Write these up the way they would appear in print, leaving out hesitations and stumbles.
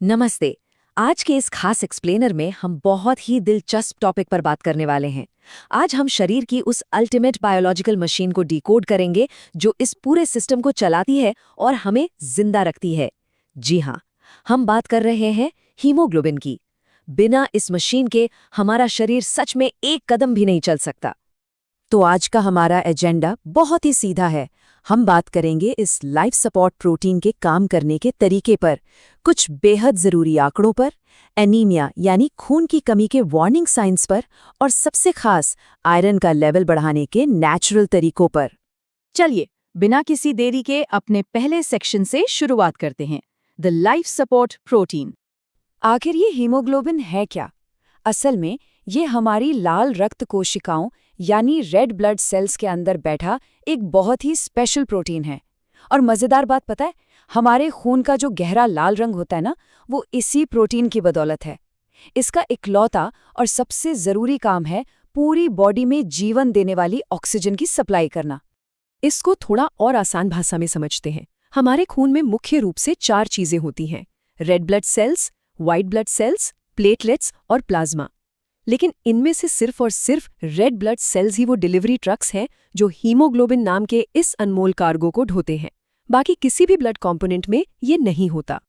नमस्ते। आज के इस खास एक्सप्लेनर में हम बहुत ही दिलचस्प टॉपिक पर बात करने वाले हैं। आज हम शरीर की उस अल्टीमेट बायोलॉजिकल मशीन को डिकोड करेंगे जो इस पूरे सिस्टम को चलाती है और हमें जिंदा रखती है। जी हाँ, हम बात कर रहे हैं हीमोग्लोबिन की। बिना इस मशीन के हमारा शरीर सच में एक कदम भी नहीं चल सकता। तो आज का हमारा एजेंडा बहुत ही सीधा है। हम बात करेंगे इस लाइफ सपोर्ट प्रोटीन के काम करने के तरीके पर, कुछ बेहद ज़रूरी आंकड़ों पर, एनीमिया यानी खून की कमी के वार्निंग साइंस पर और सबसे खास आयरन का लेवल बढ़ाने के नेचुरल तरीकों पर। चलिए, बिना किसी देरी के अपने पहले सेक्शन से शुरुआत करते हैं, द लाइफ सपोर्ट प्रोटीन। आखिर ये हीमोग्लोबिन है क्या? असल में ये हमारी लाल रक्त कोशिकाओं यानी रेड ब्लड सेल्स के अंदर बैठा एक बहुत ही स्पेशल प्रोटीन है। और मज़ेदार बात पता है, हमारे खून का जो गहरा लाल रंग होता है ना, वो इसी प्रोटीन की बदौलत है। इसका इकलौता और सबसे ज़रूरी काम है पूरी बॉडी में जीवन देने वाली ऑक्सीजन की सप्लाई करना। इसको थोड़ा और आसान भाषा में समझते हैं। हमारे खून में मुख्य रूप से 4 चीजें होती हैं: red blood cells, white blood cells, platelets और प्लाज्मा। लेकिन इनमें से सिर्फ और सिर्फ रेड ब्लड सेल्स ही वो डिलीवरी ट्रक्स हैं जो हीमोग्लोबिन नाम के इस अनमोल कार्गो को ढोते हैं। बाकी किसी भी ब्लड कंपोनेंट में ये नहीं होता।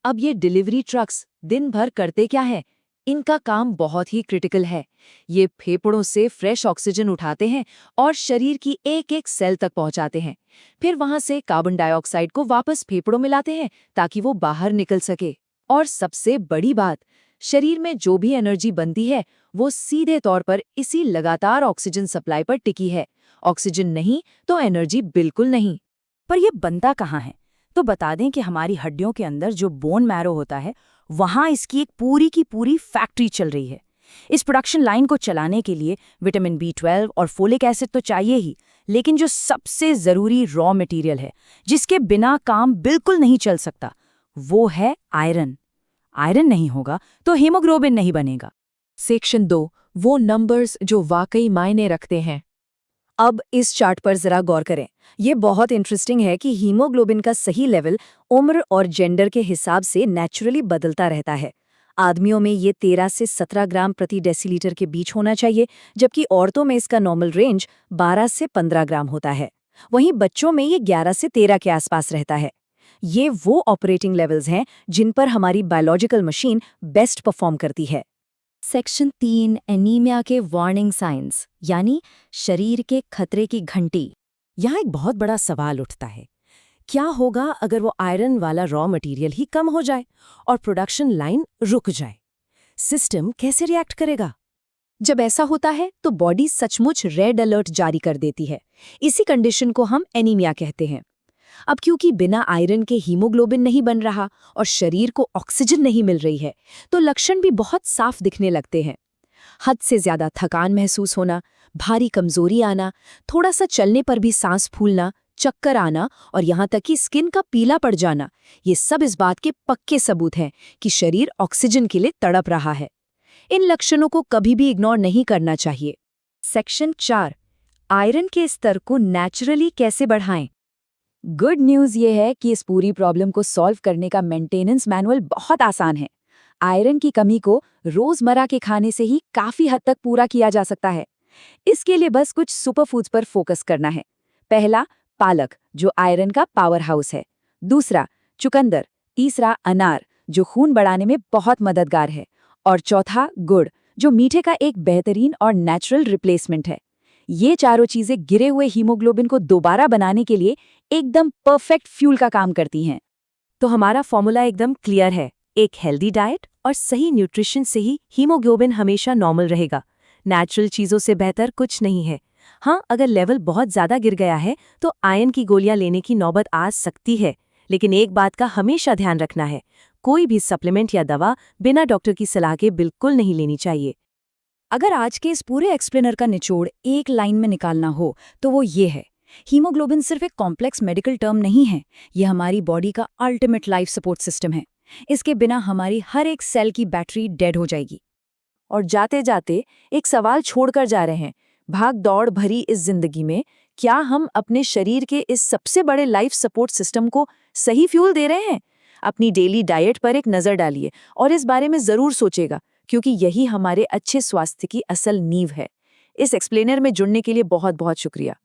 अब ये डिलीवरी ट्रक्स दिन भर करते क्या है? इनका काम बहुत ही क्रिटिकल है। ये फेफड़ों से फ्रेश ऑक्सीजन उठाते हैं और शरीर की एक एक सेल तक पहुंचाते हैं। फिर वहां से कार्बन डाइऑक्साइड को वापस फेफड़ों में लाते हैं ताकि वो बाहर निकल सके। और सबसे बड़ी बात, शरीर में जो भी एनर्जी बनती है वो सीधे तौर पर इसी लगातार ऑक्सीजन सप्लाई पर टिकी है। ऑक्सीजन नहीं तो एनर्जी बिल्कुल नहीं। पर ये बनता कहाँ है? तो बता दें कि हमारी हड्डियों के अंदर जो बोन मैरो होता है, वहाँ इसकी एक पूरी की पूरी फैक्ट्री चल रही है। इस प्रोडक्शन लाइन को चलाने के लिए विटामिन B12 और फोलिक एसिड तो चाहिए ही, लेकिन जो सबसे ज़रूरी रॉ मटेरियल है, जिसके बिना काम बिल्कुल नहीं चल सकता, वो है आयरन। आयरन नहीं होगा तो हीमोग्लोबिन नहीं बनेगा। सेक्शन 2, वो नंबर्स जो वाकई मायने रखते हैं। अब इस चार्ट पर जरा गौर करें। ये बहुत इंटरेस्टिंग है कि हीमोग्लोबिन का सही लेवल उम्र और जेंडर के हिसाब से नेचुरली बदलता रहता है। आदमियों में ये 13 से 17 ग्राम प्रति डेसीलीटर के बीच होना चाहिए, जबकि औरतों में इसका नॉर्मल रेंज 12 से 15 ग्राम होता है। वहीं बच्चों में ये 11 से 13 के आसपास रहता है। ये वो ऑपरेटिंग लेवल्स हैं जिन पर हमारी बायोलॉजिकल मशीन बेस्ट परफॉर्म करती है। सेक्शन 3, एनीमिया के वार्निंग साइंस यानी शरीर के खतरे की घंटी। यहाँ एक बहुत बड़ा सवाल उठता है, क्या होगा अगर वो आयरन वाला रॉ मटेरियल ही कम हो जाए और प्रोडक्शन लाइन रुक जाए? सिस्टम कैसे रिएक्ट करेगा? जब ऐसा होता है तो बॉडी सचमुच रेड अलर्ट जारी कर देती है। इसी कंडीशन को हम एनीमिया कहते हैं। अब क्योंकि बिना आयरन के हीमोग्लोबिन नहीं बन रहा और शरीर को ऑक्सीजन नहीं मिल रही है, तो लक्षण भी बहुत साफ दिखने लगते हैं। हद से ज्यादा थकान महसूस होना, भारी कमजोरी आना, थोड़ा सा चलने पर भी सांस फूलना, चक्कर आना और यहाँ तक कि स्किन का पीला पड़ जाना, ये सब इस बात के पक्के सबूत हैं कि शरीर ऑक्सीजन के लिए तड़प रहा है। इन लक्षणों को कभी भी इग्नोर नहीं करना चाहिए। सेक्शन 4, आयरन के स्तर को नेचुरली कैसे बढ़ाएं? गुड न्यूज़ ये है कि इस पूरी प्रॉब्लम को सॉल्व करने का मेंटेनेंस मैनुअल बहुत आसान है। आयरन की कमी को रोजमर्रा के खाने से ही काफी हद तक पूरा किया जा सकता है। इसके लिए बस कुछ सुपरफूड्स पर फोकस करना है। पहला, पालक, जो आयरन का पावर हाउस है। दूसरा, चुकंदर। तीसरा, अनार, जो खून बढ़ाने में बहुत मददगार है। और चौथा, गुड़, जो मीठे का एक बेहतरीन और नेचुरल रिप्लेसमेंट है। ये चारों चीजें गिरे हुए हीमोग्लोबिन को दोबारा बनाने के लिए एकदम परफेक्ट फ्यूल का काम करती हैं। तो हमारा फॉर्मूला एकदम क्लियर है। एक हेल्दी डाइट और सही न्यूट्रिशन से ही हीमोग्लोबिन हमेशा नॉर्मल रहेगा। नेचुरल चीज़ों से बेहतर कुछ नहीं है। हाँ, अगर लेवल बहुत ज़्यादा गिर गया है तो आयरन की गोलियां लेने की नौबत आ सकती है, लेकिन एक बात का हमेशा ध्यान रखना है, कोई भी सप्लीमेंट या दवा बिना डॉक्टर की सलाह के बिल्कुल नहीं लेनी चाहिए। अगर आज के इस पूरे एक्सप्लेनर का निचोड़ एक लाइन में निकालना हो तो वो ये है, हीमोग्लोबिन सिर्फ एक कॉम्प्लेक्स मेडिकल टर्म नहीं है, ये हमारी बॉडी का अल्टीमेट लाइफ सपोर्ट सिस्टम है। इसके बिना हमारी हर एक सेल की बैटरी डेड हो जाएगी। और जाते जाते एक सवाल छोड़कर जा रहे हैं, भाग दौड़ भरी इस जिंदगी में क्या हम अपने शरीर के इस सबसे बड़े लाइफ सपोर्ट सिस्टम को सही फ्यूल दे रहे हैं? अपनी डेली डाइट पर एक नज़र डालिए और इस बारे में ज़रूर सोचेगा, क्योंकि यही हमारे अच्छे स्वास्थ्य की असल नींव है। इस एक्सप्लेनर में जुड़ने के लिए बहुत बहुत शुक्रिया।